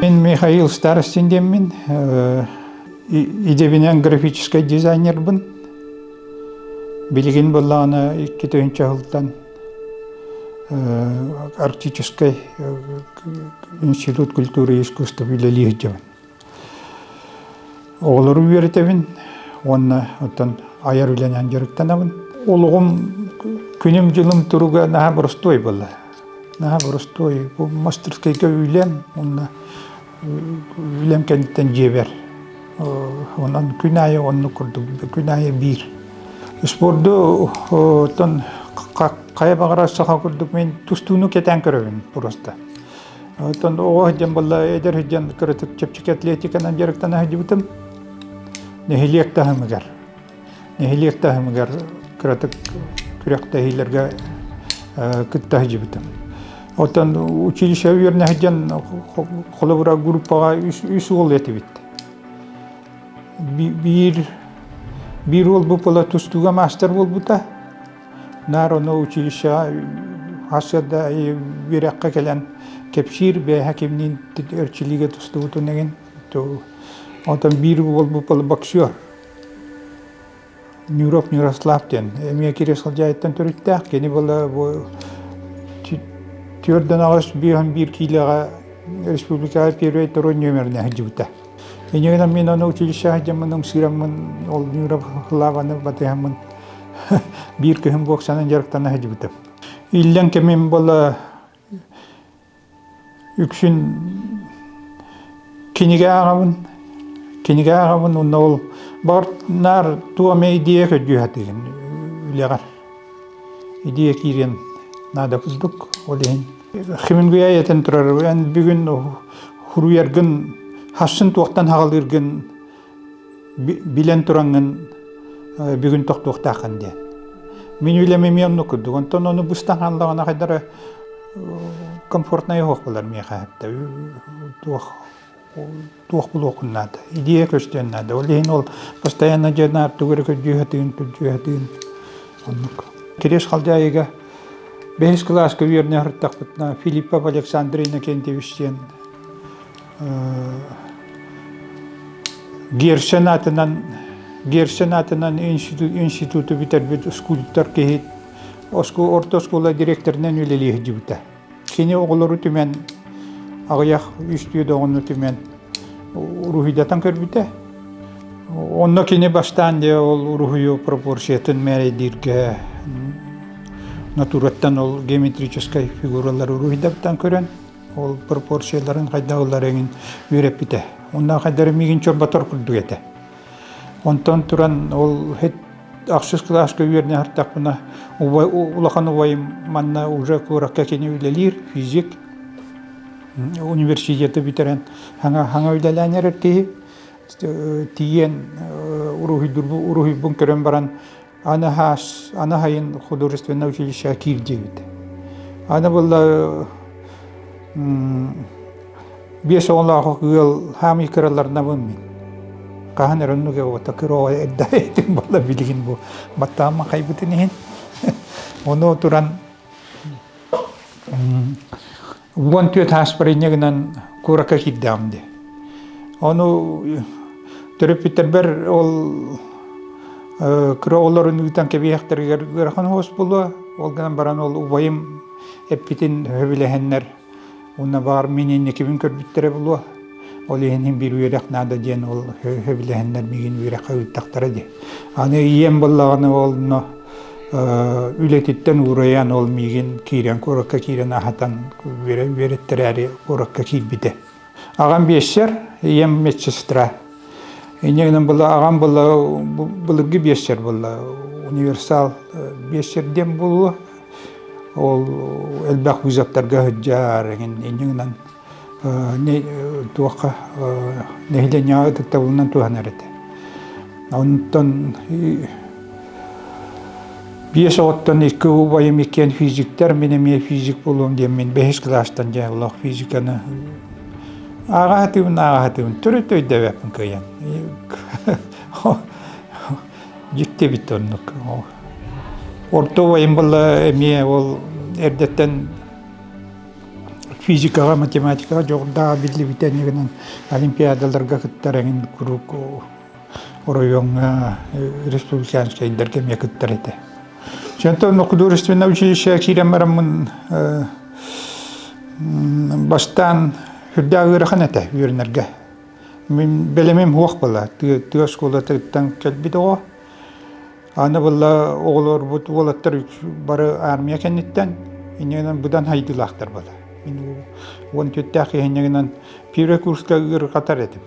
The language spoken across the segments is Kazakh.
Мен Михаил Старостин демін, идебінен графический дизайнербін. Білген болағына 2000 жылдан Арктический институт культуры и искусства билелі жабын. Олар үйретебін, онына оттан аяр үйленен жарықтанабын. Олығым күнім жылым тұруға наға бұрыстой болды. Наға бұрыстой, бұл мастерскайға үйлем, онына үйлем кәнттен жебер. Онан күн айы онны күрдік, күн айы бір. Спорды оттан қая бағыра сақа күрдік, мен тұстуыны кетен көрігін просто. Оттан оға жан болды, әдер жан күрітік чепчік атлетиканан жарықтан әді бұтым. Нехилек тағымығар. Нехилек тағымығар күрітік күрек тәхилерге күтті әді бұтым. Оттан училище үйеріне жан қолыбыра группаға үс ол еті бітті. Bir ol bu pola tustuğa master ol buta. Narono училище Asya'da bir akka gelen kepşir be hakiminin örçülüğe tustuğu tuğunegin. Ondan bir ol bu pola bakışıyor. Nüroslav'den. Emiye kiresal cayetten törüttük. Gene bola bu Türk'den ağız bir kilağa Respublika'ya periyoy torun nömerine hacıbıta. Ini men ana училище jamın siramın ol Nüroslav'ını batıyamın bir kehim boksanın jarıktan hacıbıta. İllen kemen bola üksün kiniga ağamın onda ol bartnar tuğama ideye köcühatın ülegar. İdeye kiren nada bulduk olehin. Kimin güyayeten turar. Ben bugün huruyargın Hassın tuğaktan hağalırgın bilen turangın bugün tuğtağın diye. Мен үйлемеме оны күрдік. Онтан оны бұстан қалдағына қайдары комфортна еғоқ болар мен қайыпта. Туақ бұл оқынады. Идея көстенеді. Олейін ол постоянно жана артугері көджүйетігін. Кереш қалды айыға 5 класска үйеріне ұрттақ бұтына Филиппов Александрина Кентевичтен Gersen atынан институты бітірбет скульптор кейт. Орта скула директорынан өлелі жібіті. Кені оғылары түмен ағаяқ үстүйеді оғыны түмен ұрухидатан көрбіті. Онна кені бастан де ол ұрухию пропорциятын мәрейдерге натураттан ол геометрическай фигуралар ұрухидаттан көрен. Ол пропорцияларын қайдағыларыңын үйреп біті. Онна қайдары меген чорбатор күрдік еті. Ondan turan ol het aksız klaska üyerine hartak buna ulakan uvayım manna uca kurakka keni ülelir fizik üniversitede bitiren hanga ülelenler erteği tiyen uruhi bunkerem baran ana hayın художественное училище Кирдевит. Ana bolla beş onla yıl hami kiralarına bunmin. Kahan ronnu ke o takiro edda etim bolla bilgin bu batama kaybetinihin onu turan wantu tasparinya genan kuraka kiddamde onu terpiterber ol kroolların utan ke biyakter gerhan hospulu olgan baran ol ubayım epitin höbilehenler ona bar minin ekibin körbittere bulu Олейхин bir үйрек нада ден ол хөбіләһеннәр миген үйрек өттақтары де. Аны ием боллағаны олны үлететтен ураян ол миген кирен, көрекке кирен ахатан вереттер әрі көрекке кирбіде. Ағам бешер, ием медсестра. Енегінен болла, ағам болла, бұлырғы бешер болла, универсал бешер дем болла. Ол әлбәқ үзаптарға хүджар, енегінен ne tuoka nehilenya tattavunan tuhanarete. Ondan bir ottan iki bayimiken fizikler menemi fizik bulum diye men 5 klastan ya Allah fizikana ağahatım türütü de yapın kayan. Gitti bitonluk. Orta bayim balla emiye ol erdetten физикага, математикага жогорда билли битенигинен олимпиадаларга кыттараңын курук районга республиканский деркеме кыттарыты. Жантон художественное училище киремарамын бастан хүрдагыраханата юрнерге. Мен белемем хуак бала, тыа школата тан келбидого. Аны бала оголор бут волаттар бары армия кеннеттен, инегенен будан хайдылахтар бала. Мен он төттәк инегенен первый курска гыр катар этим.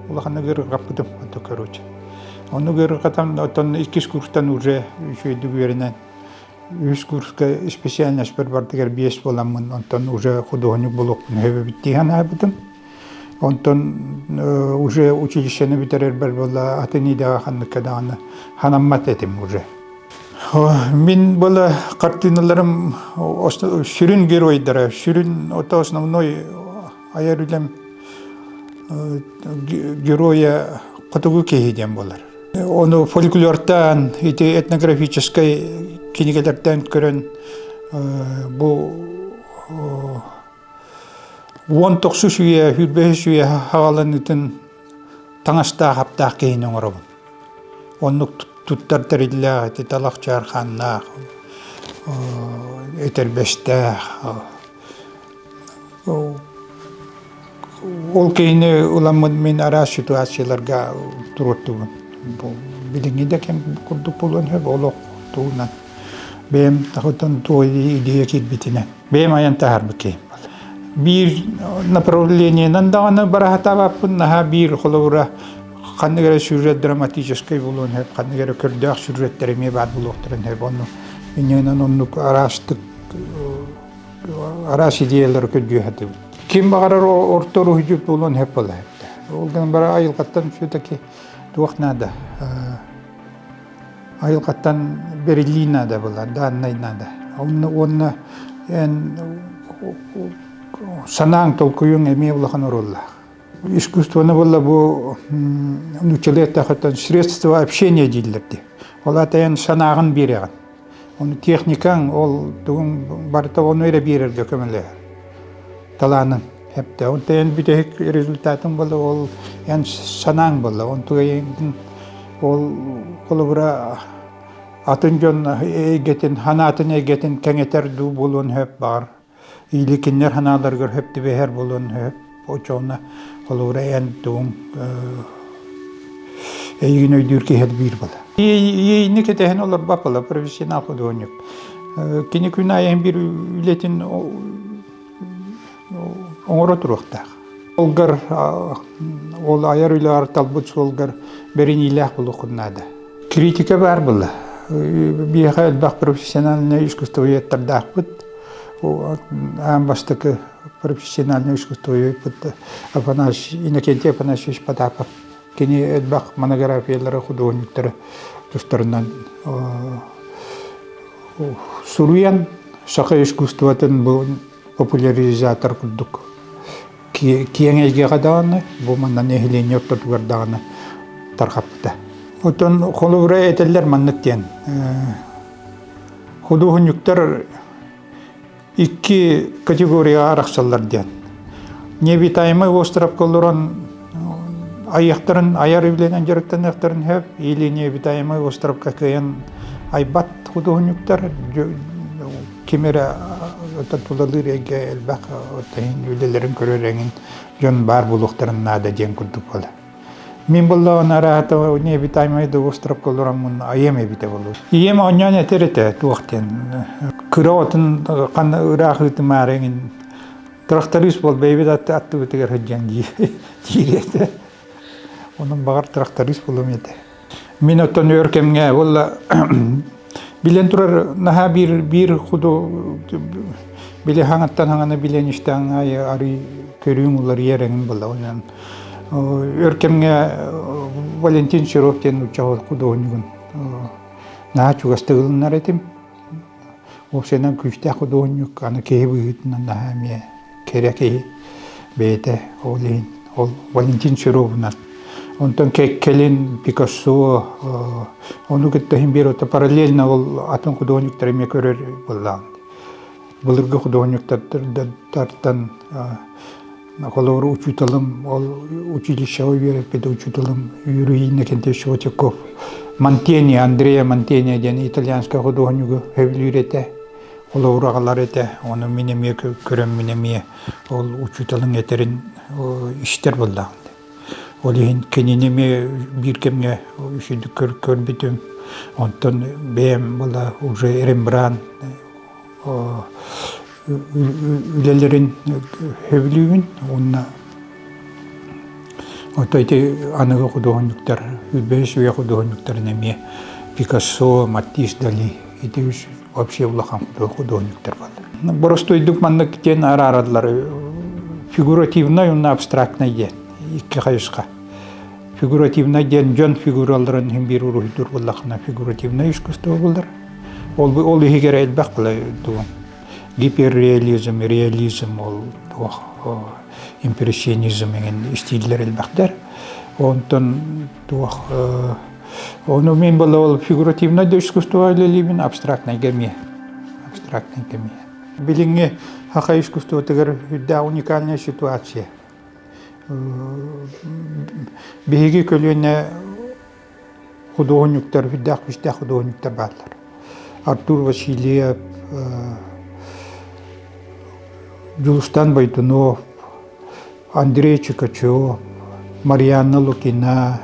Улаханы гыр каппытым, ото короче. Оны гыр катам, отон иккис курстан уже үйдүгүренен. Үш курска специальность бір бартыгер биес боламын, онтон уже художник болуқпын, хөбі биттиған айбытым. Онтон уже училищені битерер бір бола атынидага ханныккадағаны ханаммат этим уже. Мен бола картиналарым сүрін геройдары, сүрін ота основной аяр үлем героя кутугу кейден болар. Оны фольклортан, этнографической кинигелерден көрөн бу 19 сүйе, 25 сүйе хаваланытын таңаста хаптақ кейін оңырабын. Оны туттар тәрілі, талақ жарханна, өтелбесті. Ол кейіні ұламын мен ара ситуацияларға тұрыттығын. Біліңінде кем күрдік болуын өп олық туғынан. Бем тахутан той идея кирбитине. Бем аян тахар бекем. Bir направлениенен даганы барахатабаппын, наха бир холовра кандыгere сюжет драматический болуын хеп, кандыгere көрдөк сюжеттериме бар болуктарын хеп, оны иненен оннук арас идеялар көдгөһәтеп. Ким багарар ортору хүҗүп болуын хеп бола хеп. Олдан бара айылкаттан шөтәки туакнада. Айылкаттан Берлинада була, Даннайнада. Онны санаң толкуюң эме улахан оролла. Искусствоны була бу училеттахаттан средства общения дилерди. Ол атайын санағын береген. Оны техникаң, ол тугун барта оны өйре берерге көмілер. Таланын хепте. Онтайын бүтек результатын була, ол санаң була. Онтайын ол колыбыра атын жон эгетин, ханатын эгетин кеңетер ду болуын хөп бар. Илекиннер ханаларгар хөп дебехер болуын хөп. Очоғына колыбыра ән дуын эгин өйдүрке хел бир бала. Ейні кетехен олар бапала, профессионал художник. Кені күн айын бір үлетін оңыры тұрықтақ. Олгар, ол аяр үйлі артал бұтс олгар берін илях болу құннады. Критика бар бұла. Бияға әлбақ профессиональное искусство еттардақ бұд. Ам бастықы профессиональное искусство еттарды. Иннокентий Афанасьевич Потапов. Кені әлбақ монографиялары художниктары тұстарынан Суруян сақа искусствотын бұл популяризатор күлдік. Киеңейге қадағаны, бұл маннан эхілен еттардығардағаны тарқапты. Отын қолыбыра әтелер маннықтен. Художниктар iki категория арақсалларден. Необитаемый остров колырын аяқтарын, аяр евленен жарықтан аяқтарын хөп, или необитаемый остров какаян айбат художниктар кемері тұлалыр әге әлбақ үлелерін көререңін жон бар бұлықтарын нада ден күрдік болы. Мен бұлла онарағата необитаемый остров колырын айем әбіте болу. Ием оньян әтереті туақтен. Күрі отын қаны ұрақ үтімареңін тракторист бол бейбет атты өтігер хүджен жиреті. Onun bağır traktorist bulum yedi. Min oton örkemge valla bilen turar naha bir hudu bile hangattan hangana bilen işte angay ari körüğün ular yerengin valla onan örkemge Valentin Şirov'ten uçağı hudu oynugun naha çugastığılınlar etim. O senen küçte hudu oynuk ana kehi büyütünden naha miye kerekeyi beyte olin ol Valentin Şirov'dan. Онтон келин Пикассо, оны кеттехин бир ота параллельно ол атын художниктарыме көрөр боллаан. Былыргы художниктардан колор учителем, училище верепеде учителем Юрий Иннокентьевич Вотяков. Мантени, Андрея Мантени деген итальянский художник хевлюрете. Ол урағалар ете, оны менеме көрем менеме ол учителен етерін іштер болды. Ол ең кененеме бір кемге үшіді көрбетім. Онтан бәйім болды уже Рембран үлелерін хевлюін. Онына отайды анығы художниктар, үлбәш өе художниктар неме Пикассо, Матисс, Дали. Это вообще улахан художниктар бар. Боростойдук манны кен арарадылар фигуративный, он абстрактный ден. Икки қайышқа. Фигуративный ден жон фигураларын хем бир урухидур буллахна фигуративный искусство булдар. Ол егер әлбәқ бұлай дуам. Гиперреализм, реализм, импрессионизм деген стильдер әлбәқтер. Онтан дуах оны мен была ол фигуративное искусство или абстрактное геме. Абстрактное геме. Билинге хака искусство тегер да уникальная ситуация. Беги көлөне художниктар видах вистах художниктар барлар. Артур Васильев, Юлстан Байтунов, Андрей Чикачев, Марьяна Лукина,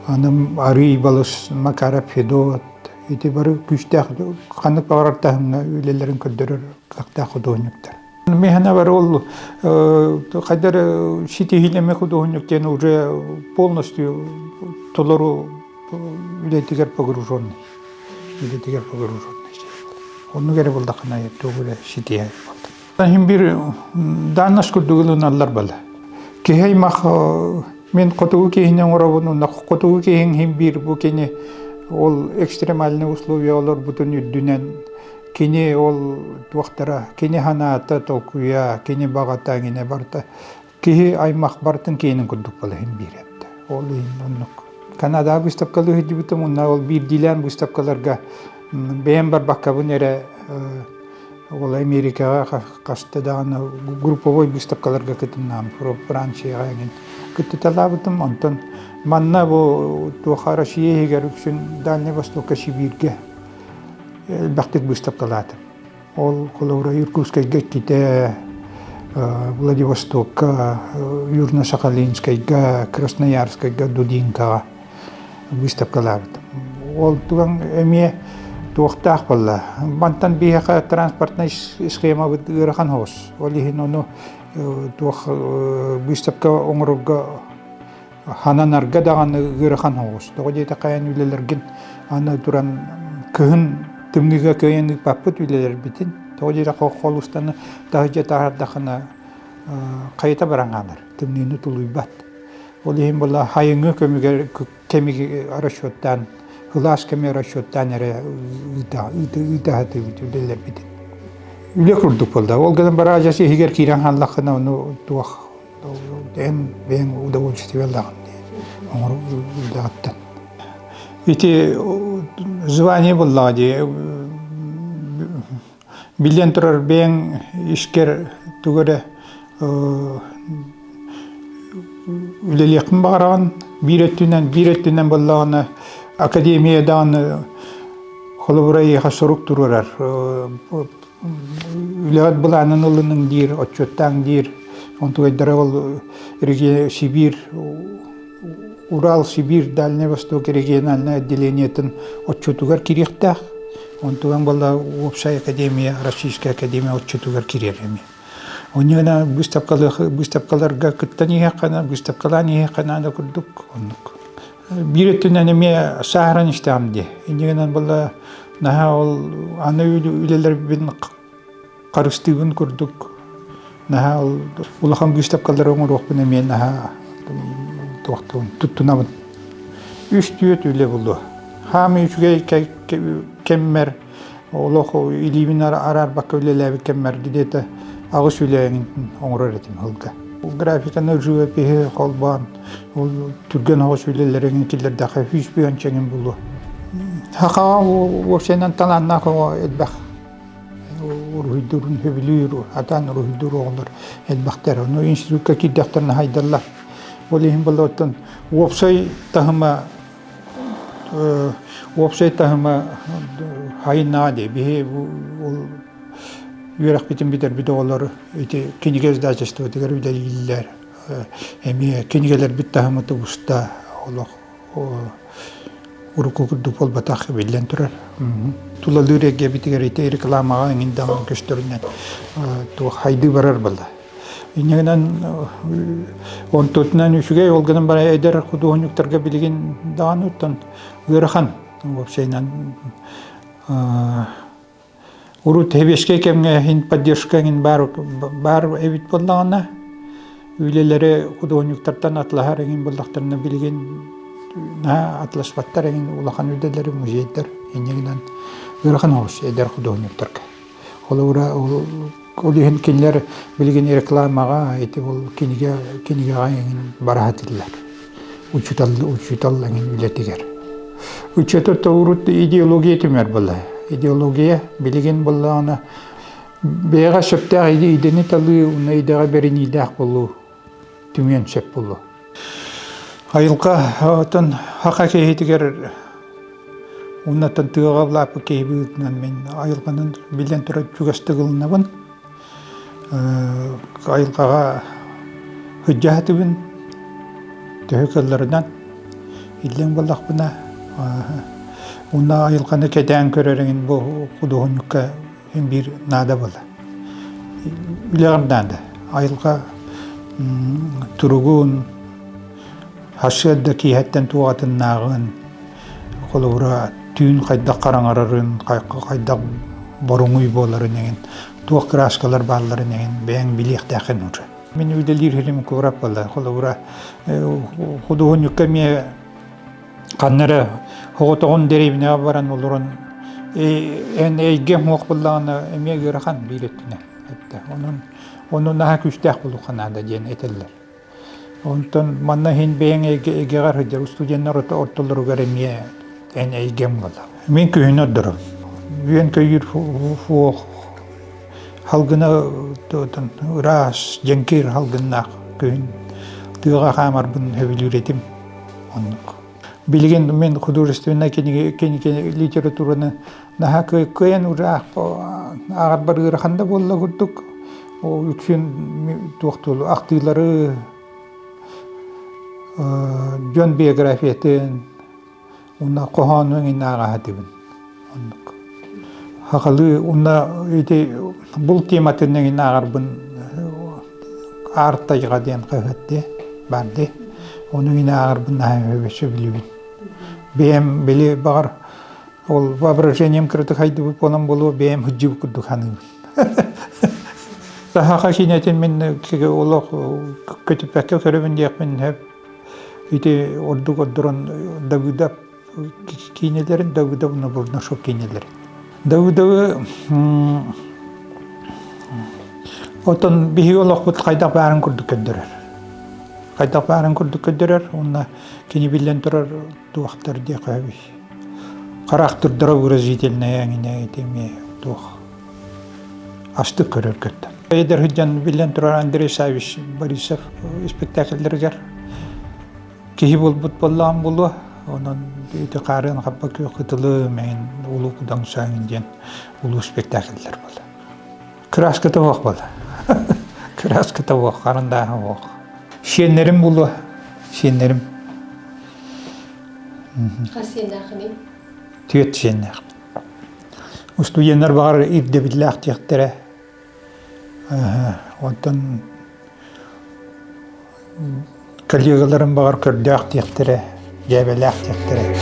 Анам Ари Балас Макаров Федот, эти бары күштах қанық бағараттағына үйлелерін көддірір қақтақ художниктар. Механа бар ол қайдар сетихилеме художниктен уже полностью толору үйлетігер погруженный. Оны кері болдақына тоғыры сетихай болды. Хем бір данаш күрдігілін аллар балы. Кехей мақ мен котугу кейінен орабын, котугу кейін хем бір бұл кені ол экстремальный условия олар бұтын үддінен кені ол туақтара, кені ханаата толкуя, кені бағата кені барта. Кехи аймақ бартын кейінен күрдік балы хем бір етті. Ол ең онық. Канада бұстапқалы хүді бұтым, ол бір дилен бұстапқаларға бәйін бар баққабын әрі ол Америкаға қасты дағаны групповой бұстапқаларға күтіннам, Францияға еген. Күтті талабытым, онтан манна бұл туақа Россия егер үшін Дальний Востокқа Сибирге бақтық бұстапқалатым. Ол қолаура Иркутскайға кете, Владивостокқа, Южно-Сахалинскайға, Красноярскайға, Дудинкаға бұстапқалатым. Ол туған әме туақтақ болла. Бантан бейхақа транспортный схема бұдырған хоз. Ол ехін оны туақ бұстапқа оңырға хананарға дағаны ғырған хоз. Тоғы дейті қаян үйлелерген аны тұран күхін түмнігі көйен паппыт үйлелер бітін. Тоғы дейті қолыстаны тағы жет ардақына қайта баранғаныр. Түмнені тұлуй бат. Ол ехін болла хайыңы кемігі арашоттан Хылас кеме расчеттан әрі үйтағаты үйлелер беді. Үйле күрдік болды. Ол ғадан бара ажасы егер кейрен ханлақына оны туақ бәйін удовольствие алдағын дейін. Оңыр үлдағыттан. Ити звание болла дейі. Билен тұрар бәйін ішкер түгірі үлелеқін бағараған. Биреттінен боллағаны Академиядан холоврай хасорук турар. Үләт буланын улының дир, отчоттан дир. Онтугай даравал Сибирь, Урал, Сибирь, Дальний Восток региональное отделениетен отчетугар кирехтах. Онтуган была общая академия, Российская академия отчетугар киререми. Оньяна выставкаларга кыттани хакана, выставкалани хакана да курдук оннук. Биреттінен еме сағыран іштамды. Индегенен бұл аны үйлелер бен қарыстығын көрдік. Улахан күстап қалдар оңыр оқпын еме тұттынамын. Үш түйет үйле болды. Хамы үшіге кеммер, олық илеймін арар баққа үйлеләбі кеммер дедеті ағыс үйлеуін оңыр өретім ғылға. Графиканы живописи холбан, ол түрген ағыс үйлелерін келерді қайфиш бүйен чәңін бұлы. Хақаға өшенен таланна қоға өтбәқ. ruhidurun höbülür, atan ruhidur oğullar elbaqtar. Onu institutka kiddaqtarına haydallar. Olihim bolotun website tahma hayna de bihe yürek bitim biter bir de onlar iti kinigez da çeşitli diğer bir deliller emi kinigeler bit tahma da usta Allah uruku dupol batak bilen turar tulalure ge bitiger iti reklama indan gösterilen to haydi barar balla İnegenen on tutnan üçüge olganın bana eder kuduhunluklarga bilgin dağınıttan uyarıkan вовсейнан урут хебешке кемге хин поддержкаң бар эбит боллагана үйлелери художниктардан атлахар эгин болдактарына билген атлашпаттар эгин улахан үйделери музейдер энегинен ырахан хош эдер художниктарга олихин кинлер билген рекламага эти бол киниге эгин барахатиллар учутал эгин үйлетигер Üçetör tavurut ideologiya tümer bolla. İdeologiya bilgin bolla ona beyga şöptağ ideni talı ona idega berini idaq bollu tümen şöp bollu. Ayılqa atan haqa kehitiger onatan tığağa blapı kehibitnan men ayılqanın bilen tura çugastığılnabın ayılqağa hüccahatibin töhökallarından illen bollaq buna Onda ayılqanı keten körerengin bu kuduhunlukka hem bir nada bola. Bileğimden de ayılqa turugun haşyadaki hatten tuğatın nağın kolura tüyün qayda qarangararın qayda borunguy boların egin tuğ kraskalar balların egin beğen bilek daqin uca. Men üdelir helim kurap bola kolura kuduhunlukka me Kanlara hoğotoğun deribine varan olurun en eygem hoğbullağına emeye göre kan biletine. Onun daha küçük bulduğuna da diyen eteller. Ondan manna hin beğen egegar hıdır. Ustudiyenler ortaları göre emeye en eygem valla. Men köyün ödürüm. Ben köyür hoğ halgına ras cenkir halgına köyün tığa kamar bunu hevil üretim. Bilgin men huduristuna kini literaturana naha köyen uraq agar bargırxanda bolla gurduk o üçün toxtulu aqtılары jön biografiyaten ona qohanın inağa hatibin haqalı ona ite bul tematının inağa bun artayga den qahatti bardi onun inağa bun naha bilibin Benim beli bağır, ol воображением kırtık haydi bu polam bolu benim hıcı kurduk hanım. Daha kaçınetin men ki ola kötü pek körübün diye men hep ite orduk odduran Davud'a kinelerin Davud'a bunu burna şok kineleri. Davud'a otan bir yola kut kaydak bağırın kurduk öndürer. Kaydak bağırın kurduk öndürer, onunla kini bilen turar tuğaktar diye kavi. Karakter dara выразительная ягine etemi tuğ. Açtık körür kötü. Eder hüccan bilen turar Andrei Savich Borisov spektakelleri ger. Kihi bol futbollan bolu. Onun ite qarın kappak yoqıtılı men ulu kudan sayın diyen ulu spektakeller bol. Kraska tavaq bol. Kraska tavaq qarında vaq. Şenlerim bolu. Şenlerim. Qasiyendaqini. Tüyet şenler. Ustuyenler bağır irde billah tiyaqtere. Ondan kollegalarım bağır kördaq tiyaqtere, jebelaq tiyaqtere.